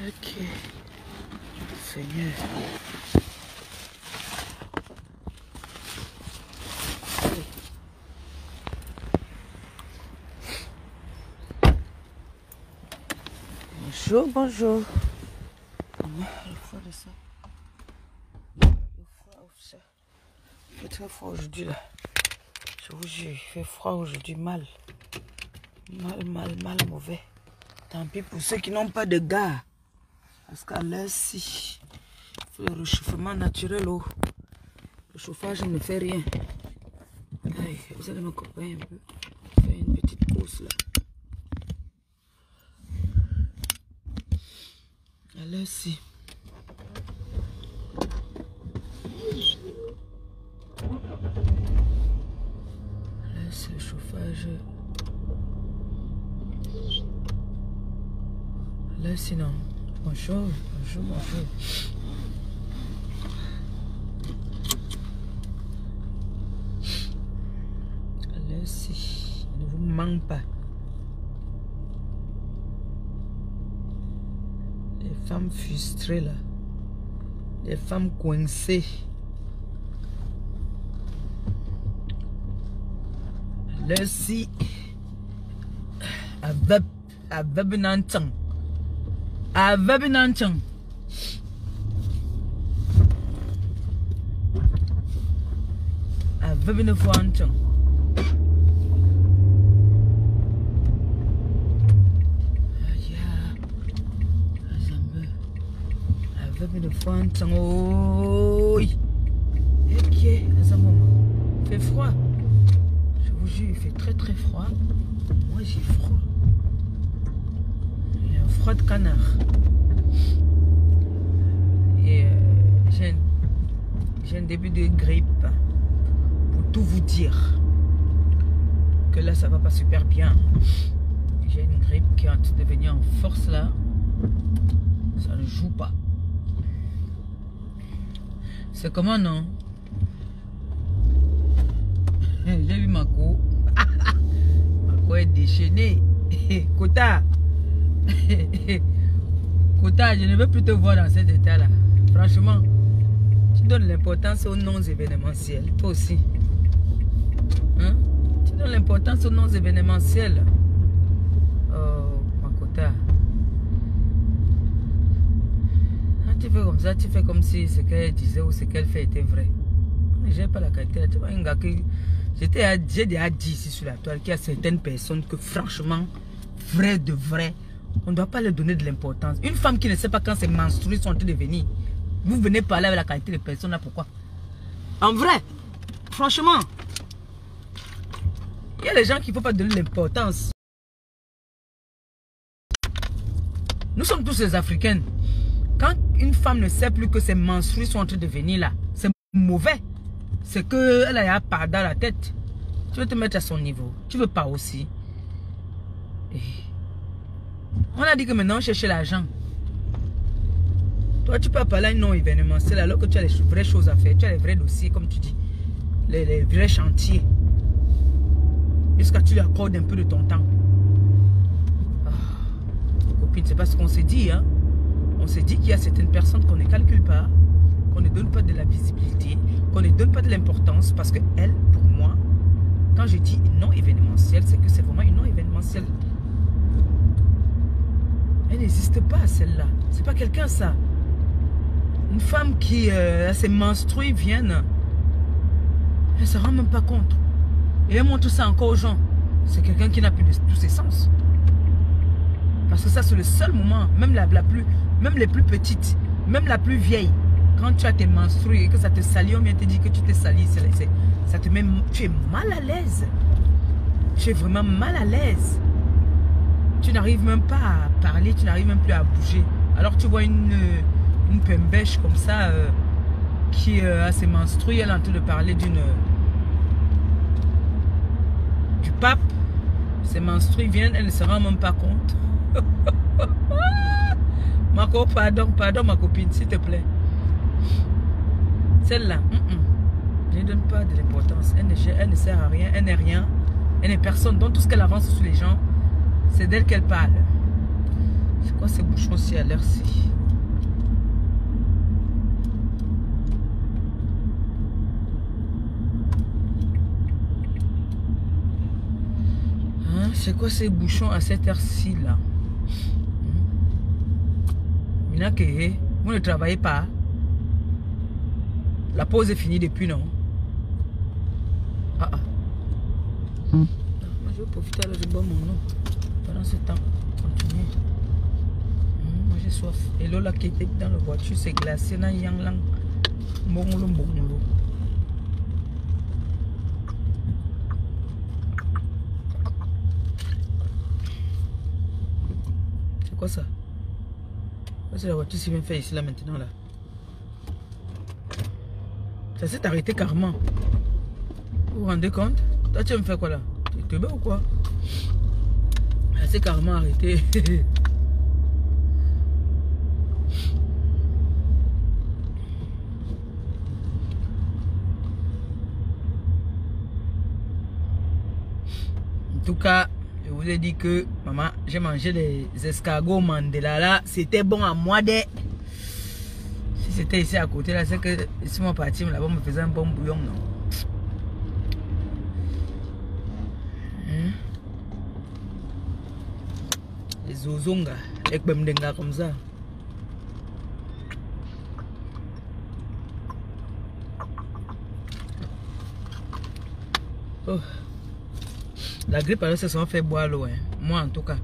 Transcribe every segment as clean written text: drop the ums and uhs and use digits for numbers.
Ok. Seigneur. Bonjour, bonjour. Le froid de ça. Le froid, ça. Il fait très froid aujourd'hui là. Je vous jure, il fait froid aujourd'hui, mal. Mal, mauvais. Tant pis pour ceux qui n'ont pas de gars. Parce qu'à l'heure-ci, il faut le réchauffement naturel. Oh. Le chauffage ne fait rien. Allez, vous allez m'accompagner un peu. Faire une petite course là. À l'heure-ci. Là, c'est le chauffage. Là, sinon. Bonjour. Là, si. Ne vous manque pas. Les femmes frustrées, là. Les femmes coincées. Là, si. Avec Nantan. Avec Nantan. Avec une fois Nantan. Avec une fois Nantan. Oh. Ok, à un moment. Il fait froid. Je vous jure, il fait très froid. Moi, j'ai froid. Il y a un froid de canard. Et j'ai un début de grippe. Pour tout vous dire. Que là, ça va pas super bien. J'ai une grippe qui est en train de devenir en force là. Ça ne joue pas. C'est comment, non? J'ai vu Mako. Mako est déchaîné. Kota. Kota, je ne veux plus te voir dans cet état-là. Franchement, tu donnes l'importance aux non-événementiels. Toi aussi. Hein? Tu donnes l'importance aux non-événementiels. Oh, Makota. Quand tu fais comme ça, tu fais comme si ce qu'elle disait ou ce qu'elle fait était vrai. J'ai pas la qualité. Tu vois, un gars que j'ai déjà dit ici sur la toile qu'il y a certaines personnes que franchement, vrai de vrai, on ne doit pas leur donner de l'importance. Une femme qui ne sait pas quand ses menstrues sont en train de venir, vous venez parler avec la qualité de personne là, pourquoi? En vrai, franchement, il y a des gens qui ne faut pas donner l'importance. Nous sommes tous des Africaines. Quand une femme ne sait plus que ses menstrues sont en train de venir là, c'est mauvais. C'est qu'elle a un pas dans la tête. Tu veux te mettre à son niveau. Tu veux pas aussi. Et on a dit que maintenant on cherche l'argent. Toi tu peux parler à un non événementiel alors que tu as les vraies choses à faire. Tu as les vrais dossiers comme tu dis. Les vrais chantiers. Jusqu'à tu lui accordes un peu de ton temps. Ah, copine, c'est pas ce qu'on s'est dit. Hein? On s'est dit qu'il y a certaines personnes qu'on ne calcule pas. Qu'on ne donne pas de la visibilité, qu'on ne donne pas de l'importance parce que elle, pour moi, quand je dis non événementiel, c'est que c'est vraiment une non événementielle. Elle n'existe pas celle-là. C'est pas quelqu'un ça. Une femme qui a ses menstrues viennent, elle ne se rend même pas compte. Et elle montre ça encore aux gens. C'est quelqu'un qui n'a plus de tous ses sens. Parce que ça c'est le seul moment, même même les plus petites, même la plus vieille. Quand tu as tes menstrues et que ça te salit, on vient te dire que tu t'es sali, ça te met, tu es mal à l'aise. Tu es vraiment mal à l'aise. Tu n'arrives même pas à parler, tu n'arrives même plus à bouger. Alors tu vois une pembèche comme ça qui a ses menstrues, elle est en train de parler du pape. Ses menstrues viennent, elle ne se rend même pas compte. Marco, pardon ma copine, s'il te plaît. Celle-là, je ne donne pas de l'importance. Elle ne sert à rien, elle n'est rien. Elle n'est personne. Donc tout ce qu'elle avance sur les gens, c'est d'elle qu'elle parle. C'est quoi ces bouchons-ci à l'air-ci? Hein? C'est quoi ces bouchons à cette heure-ci là? Minake, vous ne travaillez pas. La pause est finie depuis, non? Ah ah. Moi, je vais profiter alors je bois mon eau. Pendant ce temps, continuez. Moi j'ai soif. Et l'eau là qui était dans la voiture, c'est glacé. Dans yang lang. Bongolo. C'est quoi ça? C'est la voiture qui vient faire ici là maintenant là. Ça s'est arrêté carrément. Vous vous rendez compte? Toi tu vas me faire quoi là? Tu te bats ou quoi? Ça s'est carrément arrêté. En tout cas, je vous ai dit que maman, j'ai mangé les escargots Mandela là. C'était bon à moi de. Si c'était ici à côté là, c'est que si mon parti là-bas me faisait un bon bouillon, non? Les zozonga, les bemdenga comme ça. Oh. La grippe alors ça me fait boire l'eau. Hein. Moi en tout cas,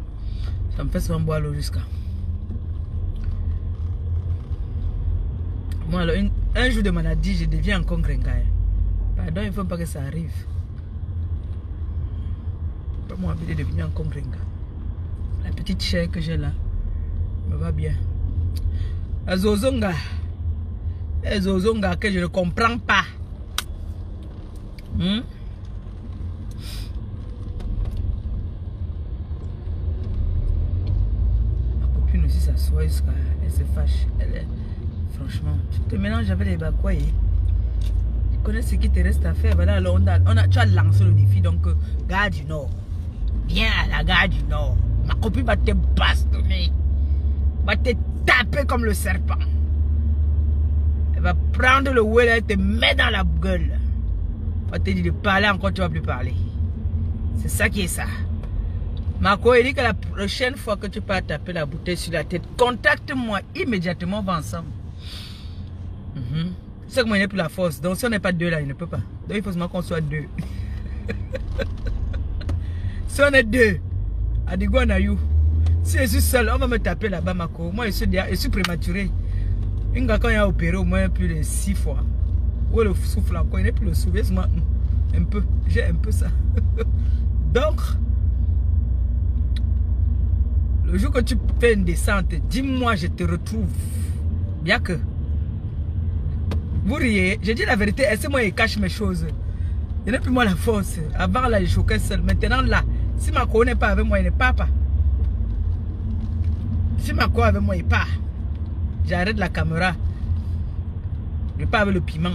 ça me fait souvent boire l'eau jusqu'à. Moi alors un jour de maladie, je deviens encore gringa. Hein. Pardon, il ne faut pas que ça arrive. Pas moi envie de devenir encore gringa. La petite chair que j'ai là me va bien. La zozonga. Les zozonga que je ne comprends pas. Ma copine aussi s'assoit jusqu'à elle se fâche. Elle est, franchement, tu te mélanges avec les bakoyes. Tu connais ce qui te reste à faire. Voilà, alors tu as lancé le défi. Donc, gare du Nord. Viens à la gare du Nord. Ma copine va te bastonner. Va te taper comme le serpent. Elle va prendre le ouel et te mettre dans la gueule. Va te dire de parler encore, tu vas plus parler. C'est ça qui est ça. Marco, il dit que la prochaine fois que tu peux taper la bouteille sur la tête, contacte-moi immédiatement, on va ensemble. C'est que moi, il n'y a plus la force. Donc, si on n'est pas deux là, il ne peut pas. Donc, il faut seulement qu'on soit deux. Si on est deux, Adigouanayou. Si je suis seul, on va me taper là-bas, Marco. Moi, je suis prématuré. Une gars, quand il a opéré au moins plus de 6 fois. Où le souffle encore, il n'est plus le souffle. Un peu. J'ai un peu ça. Donc, le jour que tu fais une descente, dis-moi, je te retrouve. Bien que. Vous riez, je dis la vérité, laissez-moi, il cache mes choses. Il n'a plus moi la force. Avant là, je choquais seul. Maintenant là, si Marco n'est pas avec moi, il ne part pas. Si Marco est avec moi, il part. J'arrête la caméra. Je pars avec le piment.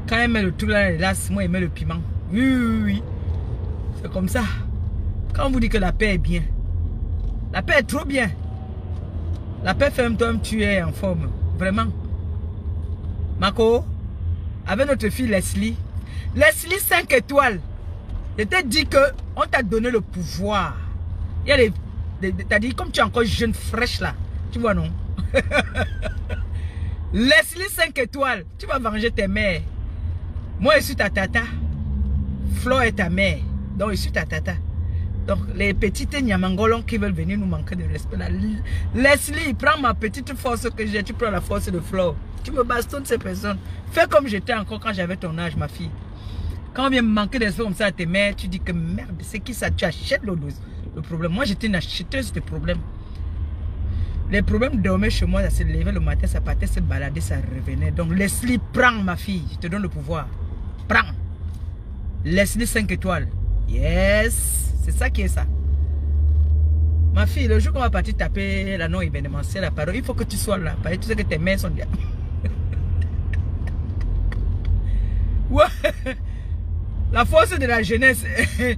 Quand il met le truc là, moi, il met le piment. Oui. C'est comme ça. Quand on vous dit que la paix est bien, la paix est trop bien. La paix fait un temps tu es en forme. Vraiment. Marco, avec notre fille Leslie. Leslie 5 étoiles. Je t'ai dit que on t'a donné le pouvoir. Il y a t'as dit comme tu es encore jeune, fraîche là. Tu vois non? Leslie 5 étoiles. Tu vas venger tes mères. Moi je suis ta tata. Flo est ta mère. Donc je suis ta tata. Donc les petites Nyamangolons qui veulent venir nous manquer de respect là. Leslie, prends ma petite force que j'ai. Tu prends la force de Flo. Tu me bastonnes ces personnes. Fais comme j'étais encore quand j'avais ton âge, ma fille. Quand on vient manquer de respect comme ça à tes mères, tu dis que merde, c'est qui ça? Tu achètes le problème. Moi, j'étais une acheteuse de problèmes. Les problèmes dormaient chez moi, ça se levait le matin, ça partait se balader, ça revenait. Donc, Leslie, prends ma fille. Je te donne le pouvoir. Prends. Leslie 5 étoiles. Yes. C'est ça qui est ça. Ma fille, le jour qu'on va partir taper la non événementielle, la parole, il faut que tu sois là. Parce que tu sais que tes mains sont bien. Ouais. La force de la jeunesse et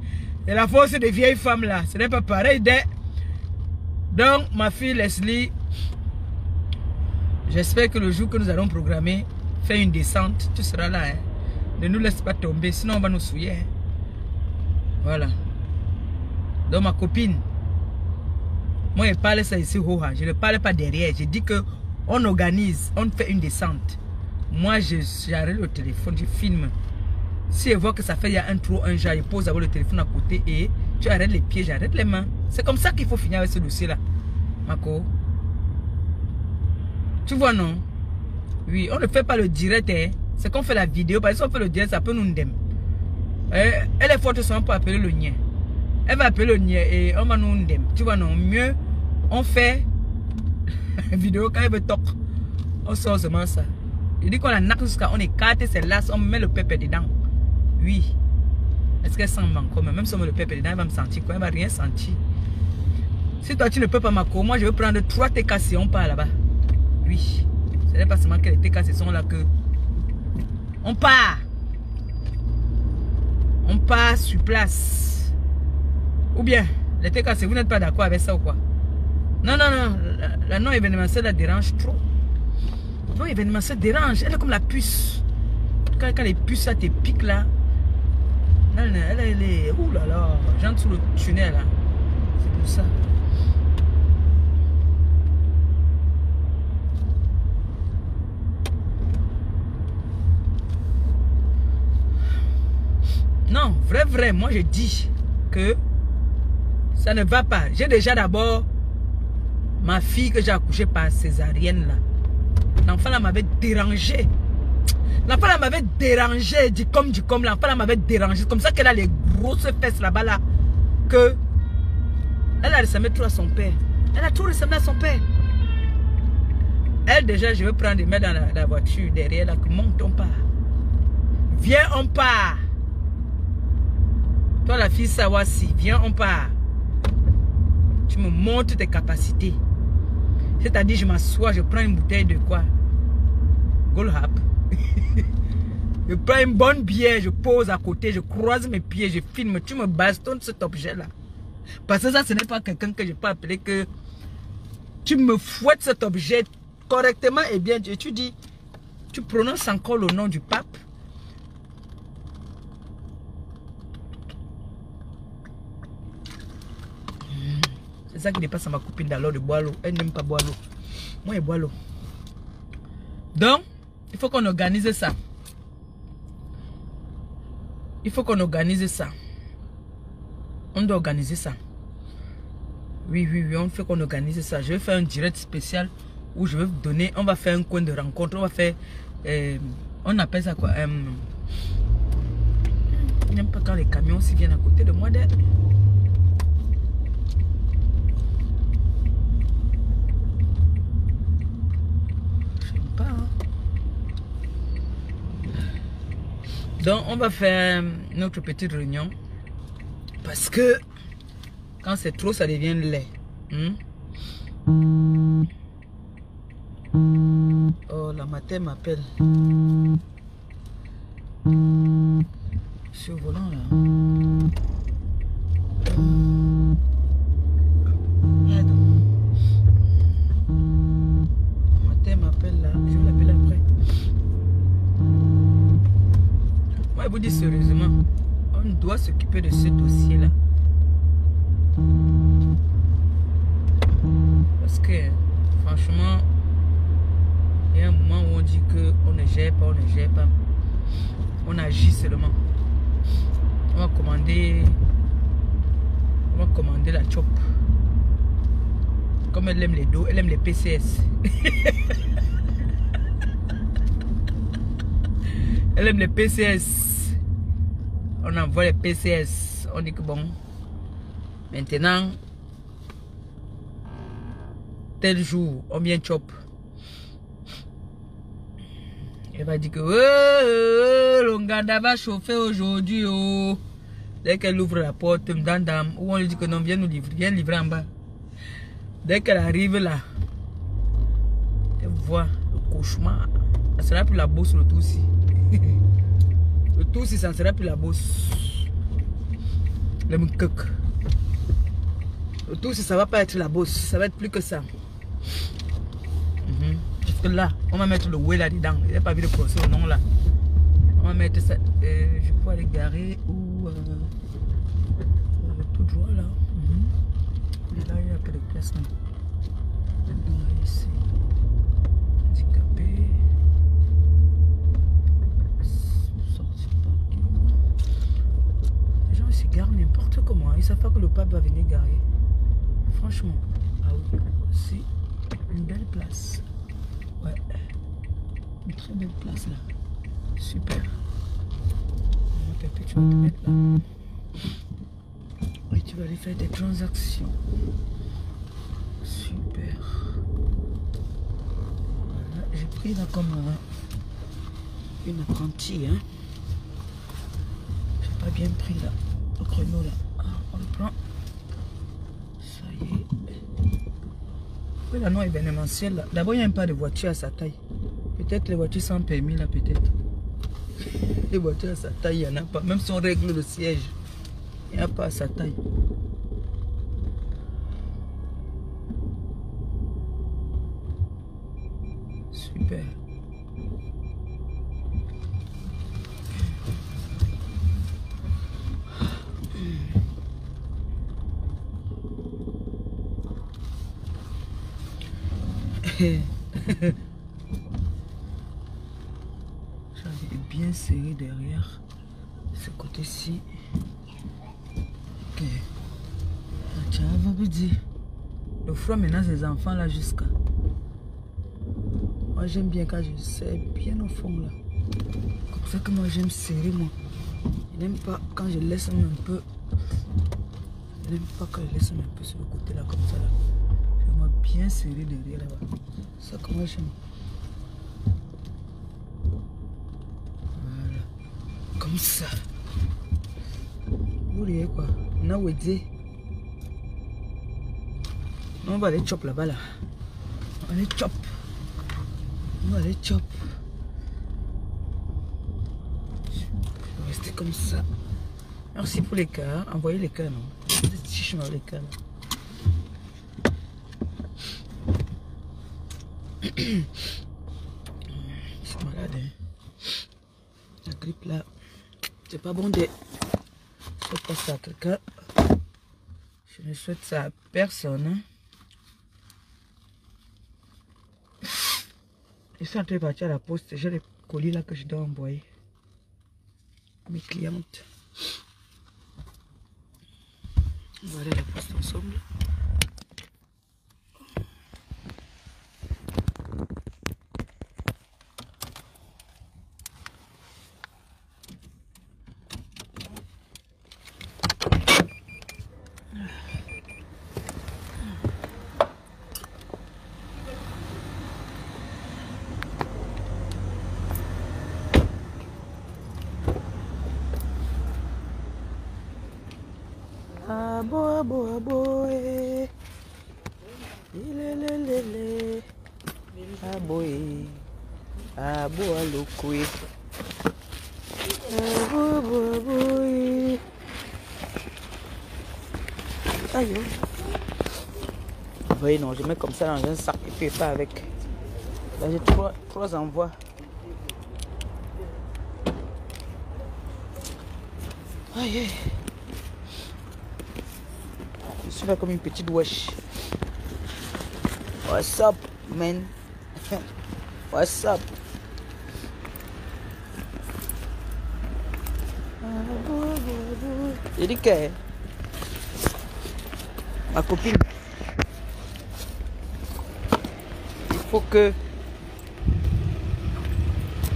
la force des vieilles femmes là, ce n'est pas pareil. Donc, ma fille Leslie, j'espère que le jour que nous allons programmer, faire une descente, tu seras là. Hein. Ne nous laisse pas tomber, sinon on va nous souiller. Hein. Voilà. Donc, ma copine, moi, je parle ça ici, je ne parle pas derrière. Je dis que on organise, on fait une descente. Moi, j'arrête le téléphone, je filme. Si je vois que ça fait il y a un trou, un genre, je pose d'abord le téléphone à côté et tu arrêtes les pieds, j'arrête les mains. C'est comme ça qu'il faut finir avec ce dossier-là, Marco. Tu vois, non? Oui, on ne fait pas le direct, hein. C'est qu'on fait la vidéo. Parce que si on fait le direct, ça peut nous ndem. Elle est forte, on peut appeler le nien. Elle va appeler le nien et on va nous ndem. Tu vois, non? Mieux, on fait la vidéo quand elle veut toc. On sort seulement ça. Je dis qu'on a nac jusqu'à on écarte ses lasses, on met le pépé dedans. Oui. Est-ce qu'elle sent encore? Même si on met le pépé dedans, elle va me sentir quoi? Elle va rien sentir. Si toi tu ne peux pas Marco, moi je vais prendre 3 TKC, on part là-bas. Oui. Ce n'est pas seulement que les TKC sont là que... On part. On part sur place. Ou bien, les TKC, vous n'êtes pas d'accord avec ça ou quoi? Non, non, non. La non-événementielle la dérange trop. Non-événementielle dérange. Elle est comme la puce. Quand les puces, ça te pique là. Elle est... Ouh là là. J'entre sous le tunnel là. C'est pour ça. Non, vrai, moi je dis que ça ne va pas. J'ai déjà d'abord ma fille que j'ai accouchée par césarienne là. L'enfant là m'avait dérangé. L'enfant là m'avait dérangé, dit comme l'enfant là m'avait dérangé. Comme ça qu'elle a les grosses fesses là-bas là. Que elle a ressemblé trop à son père. Elle a trop ressemblé à son père. Elle déjà, je vais prendre et mettre dans la voiture derrière là. Monte, on part. Viens, on part. Toi la fille Sawasi, viens, on part. Tu me montres tes capacités. C'est-à-dire, je m'assois, je prends une bouteille de quoi? Goldhap. Je prends une bonne bière, je pose à côté, je croise mes pieds, je filme. Tu me bastonnes cet objet-là. Parce que ça, ce n'est pas quelqu'un que je peux appeler que... Tu me fouettes cet objet correctement et bien. Et tu dis, tu prononces encore le nom du pape. C'est ça qui dépasse à ma copine d'alors de boire l'eau. Elle n'aime pas boire l'eau. Moi, elle boit l'eau. Donc, il faut qu'on organise ça. Il faut qu'on organise ça. On doit organiser ça. Oui, on fait qu'on organise ça. Je vais faire un direct spécial où je vais vous donner, on va faire un coin de rencontre. On va faire, on appelle ça quoi? Je n'aime pas quand les camions aussi viennent à côté de moi d'elle. Donc, on va faire notre petite réunion. Parce que quand c'est trop, ça devient laid. Oh, la matin m'appelle. Sur le volant là. Merde. La matin m'appelle là. Je vais l'appeler après. Moi, je vous dis sérieusement, on doit s'occuper de ce dossier-là. Parce que, franchement, il y a un moment où on dit qu'on ne gère pas, on agit seulement. On va commander la chop. Comme elle aime les dos, elle aime les PCS. Elle aime les PCS. On envoie les PCS. On dit que bon, maintenant, tel jour, on vient chop. Elle va dire que l'Onganda va chauffer aujourd'hui. Oh. Dès qu'elle ouvre la porte, ou on lui dit que non, viens nous livrer, viens livrer en bas. Dès qu'elle arrive là, elle voit le cauchemar. Ça sera plus la bosse le tout aussi. Le tout si ça ne sera plus la bosse. Le mkuk. Le tout, ça va pas être la bosse. Ça va être plus que ça. Parce que là, on va mettre le ouais là-dedans. Il n'y a pas vu de procès au nom là. On va mettre ça. Je peux aller garer ou tout droit là. Et là, il y a un peu de place. Ici. Handicapé. Sortir parking. Les gens ils se garent n'importe comment. Ils savent pas que le pape va venir garer. Franchement. Ah oui. Aussi. Une belle place. Ouais. Une très belle place là. Super. Tu vas te mettre là. Et tu vas aller faire des transactions. Super. Voilà. J'ai pris là comme une apprentie. Hein. J'ai pas bien pris là. Le créneau là. Ah, on le prend. Ça y est. Oui, là non événementiel là. D'abord, il n'y a pas de voiture à sa taille. Peut-être les voitures sans permis là, peut-être. Les voitures à sa taille, il n'y en a pas. Même si on règle le siège, il n'y a pas à sa taille. Super. J'avais bien serré derrière ce côté-ci. Ok. Tu vas dire. Le froid maintenant ces enfants là jusqu'à. Moi j'aime bien quand je serre bien au fond là. Comme ça que moi j'aime serrer moi. Je n'aime pas quand je laisse un peu. Je n'aime pas quand je laisse un peu sur le côté là comme ça là. J'aime bien serrer derrière là-bas. C'est ça que moi j'aime. Voilà. Comme ça. Vous voyez quoi? On a dit. On va aller chop là-bas là. On va aller chop. On va aller chop. Je vais rester comme ça. Merci pour les cœurs. Envoyez les cœurs, non? Vous êtes chiche dans les cœurs. Je suis malade. Hein. La grippe là. C'est pas bon de. Je souhaite pas ça à quelqu'un. Je ne souhaite ça à personne. Hein. Je suis en train de partir à la poste. J'ai les colis là que je dois envoyer à mes clientes. On va aller à la poste ensemble. Abo, eh. Ilelelele. Abo, eh. Abo, alokwe. Abo, eh. Aïe. Oui, non, je mets comme ça dans un sac et puis pas avec. Là, j'ai trois envois. Aïe. Je suis là comme une petite wesh. What's up, man? What's up? J'ai dit que ma copine, il faut que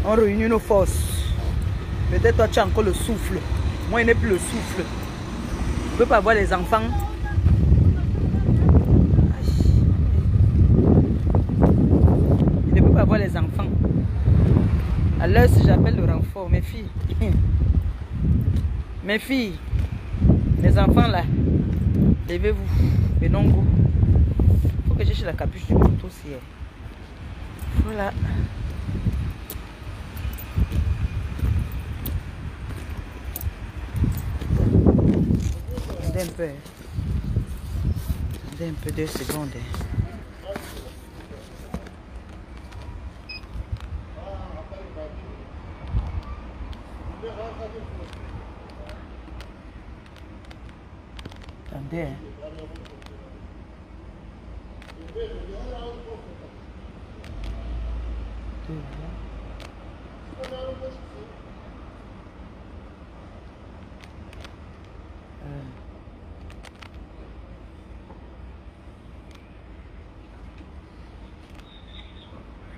on réunisse nos forces. Peut-être toi tu as encore le souffle. Moi, il n'ai plus le souffle. Je ne peux pas avoir les enfants. Je ne peux pas avoir les enfants. À l'heure, si j'appelle le renfort, mes filles. Mes filles, les enfants là, levez-vous. Et non, il faut que je cherche la capuche du manteau aussi. Voilà. Un peu. Attendez un peu, 2 secondes. Attendez.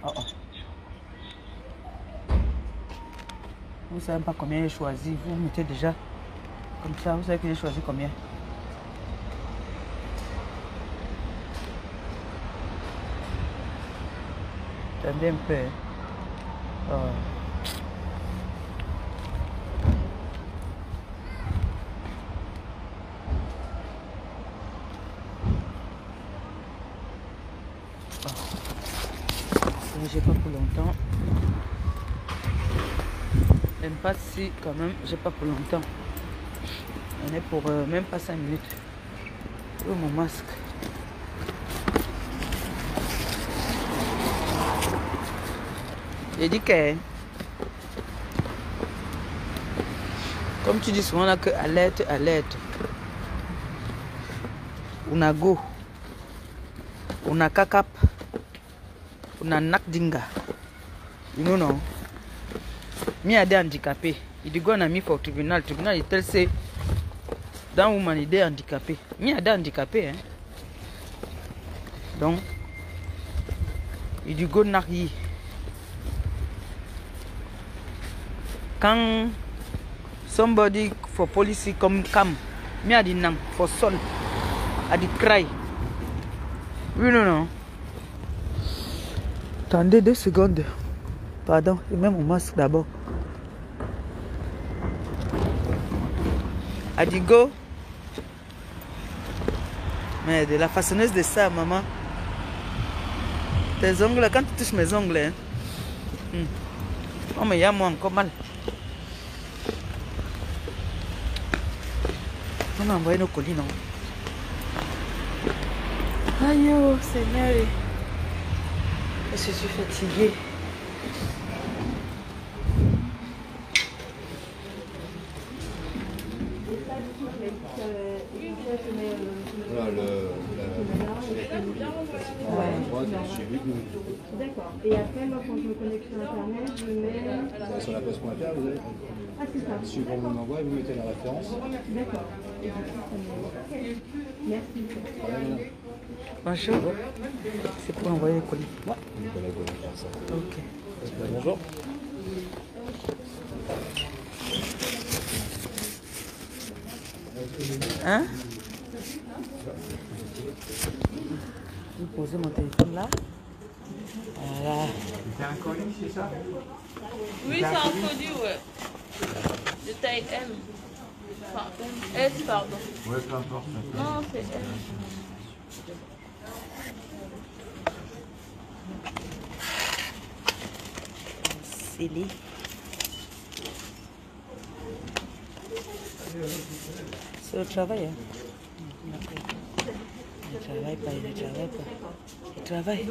Oh oh. Vous savez pas combien j'ai choisi. Vous mettez déjà comme ça. Vous savez que j'ai choisi combien. Attendez un peu. Oh. J'ai pas pour longtemps. Même pas si quand même, j'ai pas pour longtemps. On est pour même pas 5 minutes. Oh mon masque. J'ai dit que comme tu dis souvent là que alerte, alerte. On a go. On a kakap. On a nakdinga. You know no? Me a des handicapés. Il dit qu'on a mis pour le tribunal. Le tribunal il tel c'est dans woman il est handicapé. Me a des handicapés hein. Donc il dit go nakyi. Quand somebody for police come me a dit non for son a dit cry. You know no? Attendez 2 secondes. Pardon, je mets mon masque d'abord. Adigo. Mais de la façonneuse de ça, maman. Tes ongles, quand tu touches mes ongles, hein. Oh, mais il y a moi encore mal. On a envoyé nos colis, non? Aïe, oh, Seigneur. Je suis fatiguée. D'accord. Et après, moi, quand je me connecte sur Internet, je mets... Sur la poste.fr, vous avez... Ah, c'est ça. Suivant mon envoi, vous mettez la référence. D'accord. Merci. Bonjour. C'est pour envoyer les colis. Ouais. Faire ça. Ok. Bonjour. Hein? Je vais poser mon téléphone là. Voilà. C'est un colis, c'est ça? Oui, c'est un colis, ouais. De taille M. Enfin, S, pardon. Ouais, peu importe. Non, c'est M. Scellé. C'est le travail, hein? Il ne travaille pas, il ne travaille pas. Il travaille.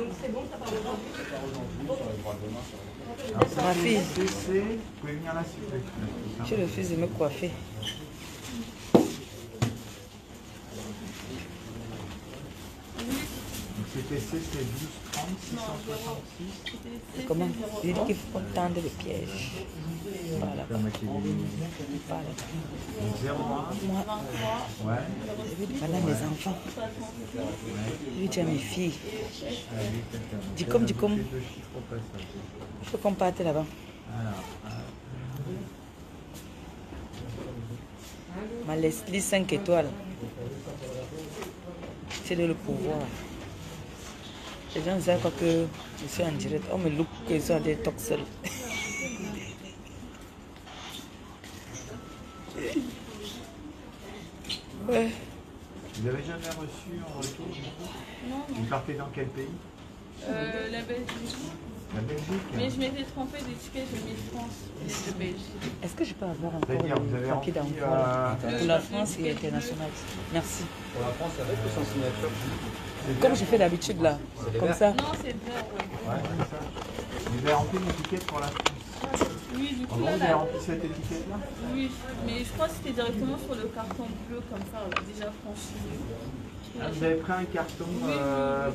Ma fille, Vous pouvez venir là, s'il vous plaît. je refuse de me coiffer. Donc CTC, c'est 12 30 666. Comment? Il dit qu'il faut tendre le piège. Voilà. La moitié des lignes. Voilà. Donc 01. Moi, Ouais. voilà mes enfants. Lui, tu as mes filles. Dis comme. Deux chiffres au passage. Il faut qu'on parte là-bas. Alors, Ma Leslie 5 étoiles. C'est le pouvoir. Les gens savent pas que je suis en direct. On me look que ça des toxels. Ouais. vous avez jamais reçu en retour? Non, Vous partez dans quel pays? la Belgique. La Belgique. Mais je m'étais trompée d'étiquette, j'ai mis France, les de Belgique. Est-ce que je peux avoir encore C'est-à-dire, vous avez le papier rempli, d'envoi pour la France et internationale? Merci. Pour la France, avec ou sans signature? Comme je fais d'habitude là, comme ça. Non, c'est vert, ouais. Ouais, c'est ça. Vous avez rempli une étiquette pour la France. Oui, du En coup, gros, là, vous avez rempli cette étiquette-là? oui, mais je crois que c'était directement sur le carton bleu, comme ça, déjà franchi. Ah, vous avez pris un carton Oui,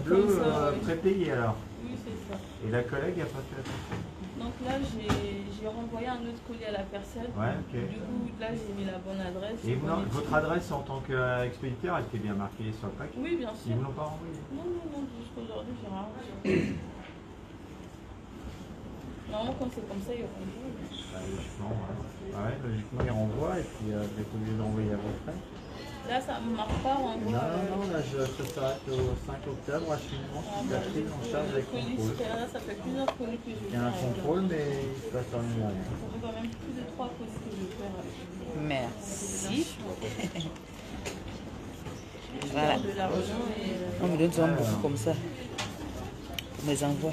bleu comme ça, oui. prépayé alors. Oui, c'est ça. Et la collègue n'a pas fait attention. Donc là, j'ai renvoyé un autre colis à la personne. Ouais, ok. Du coup, là, j'ai mis la bonne adresse. Et vous, votre adresse en tant qu'expéditeur, elle était bien marquée sur le paquet? Oui, bien sûr. Ils ne l'ont pas envoyé? Non, jusqu'aujourd'hui, j'ai rien reçu. Normalement, quand c'est comme ça, ils renvoient. Bah, logiquement, ouais. Ouais, logiquement, ils renvoient et puis vous êtes obligé d'envoyer à vos frais. Là, ça ne marque pas, renvoi. Non, là, ça s'arrête au 5 octobre, acheminement, Catherine en charge avec contrôle. Là, ça fait plusieurs colis que je Il y a un contrôle, mais il ne se passe rien. Ça fait quand même plus de 3 colis que je fais avec. Merci. Je Voilà. garde de l'argent et... On me donne souvent beaucoup comme ça. On les envoie.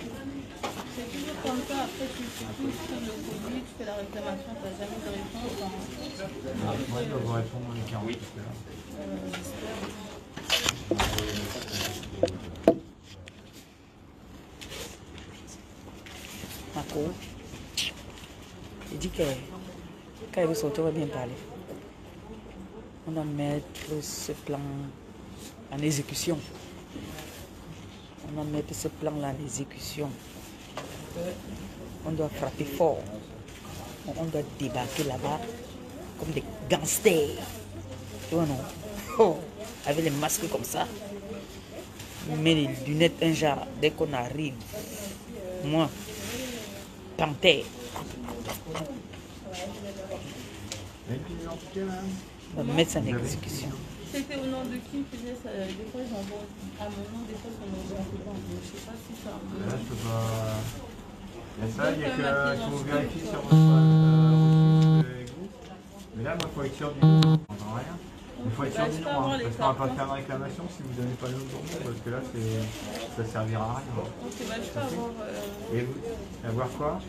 C'est toujours comme ça, après tu touches sur le colis, tu fais la réclamation, tu n'as jamais de réponse. Moi, je dois vous répondre dans les 48 heures. Marco, il dit que quand il veut sortir, on va bien parler. On doit mettre ce plan en exécution. On doit mettre ce plan-là en exécution. On doit frapper fort. On doit débarquer là-bas comme des gangsters. Tu vois, non? Oh, avec les masques comme ça. Mais les lunettes, un genre, dès qu'on arrive, moi, panthère. Une petite identité, madame? On va mettre ça en exécution. C'était au nom de qui me faisait ça? Des fois, j'envoie à mon nom, des fois, son nom de pas. Je ne sais pas si ça... Là, je peux pas... Il y a ça, il y a que... Il faut vérifier sur votre reçu avec vous. Mais là, moi, il faut être sûr du nom. On n'entend rien. Il faut être sûr du nom, hein, parce qu'on ne va pas faire de réclamation si vous ne donnez pas le nom pour nous, parce que là, ça ne servira à rien. Ok, bah, je peux avoir Et vous, avoir quoi?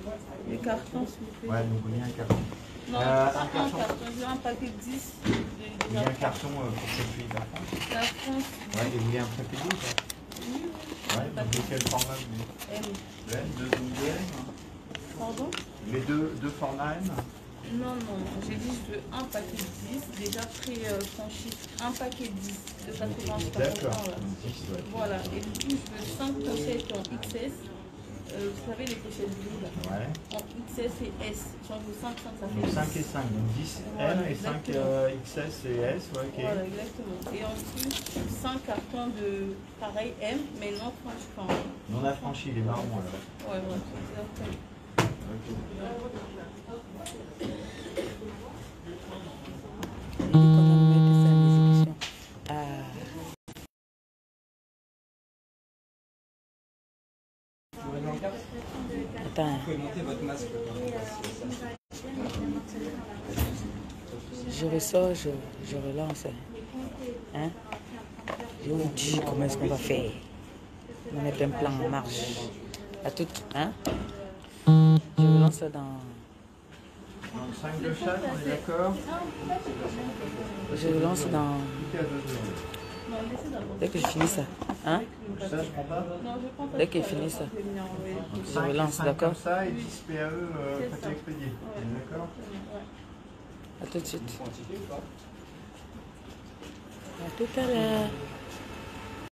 les cartons, s'il vous plaît. Ouais, donc il y a un carton. Non, un pas un carton. carton, j'ai un paquet de 10. Il y a un carton pour cette fille de la France. La France, Ouais, et vous voulez un prépayé ou pas? Ouais, donc de quel format vous voulez? M. Le M, deux M? Pardon? Les deux formats M? Non, j'ai dit je veux un paquet de 10, déjà pré-franchi, un paquet de 10, de 80 D'accord. là. 10, ouais. Voilà, et du coup je veux 5 pochettes en XS, vous savez les pochettes bleues là, Ouais. en XS et S, j'en veux 5, ça Donc fait 5 et 5, donc 10 Voilà, M et 5 exactement. XS et S, ouais, ok. Voilà, exactement. Et en plus, 5 cartons de pareil M, mais non franchi. Enfin, Non affranchi, les marrons alors. ouais, voilà, c'est après. Il dit qu'on doit mettre ça en exécution. Attends. Vous pouvez monter votre masque. Je ressors, je relance. Hein? Je vous dis comment est-ce qu'on va faire. On va mettre un plan en marche. À tout, hein? Je relance ça dans... Donc 5 de chaque, on est d'accord? Je relance dans... Tout est à 2 euros. Non, laissez d'abord. Dès que je finis ça. Hein? Ça, je prends pas. Non, je prends pas. Dès qu'il finit ça. Je vais venir envoyer. Donc Je 5 relance, d'accord? comme ça et 10 PAE C'est papier ça. expédié. On est d'accord? Ouais. À tout de suite. Quantité ou pas? À tout à l'heure.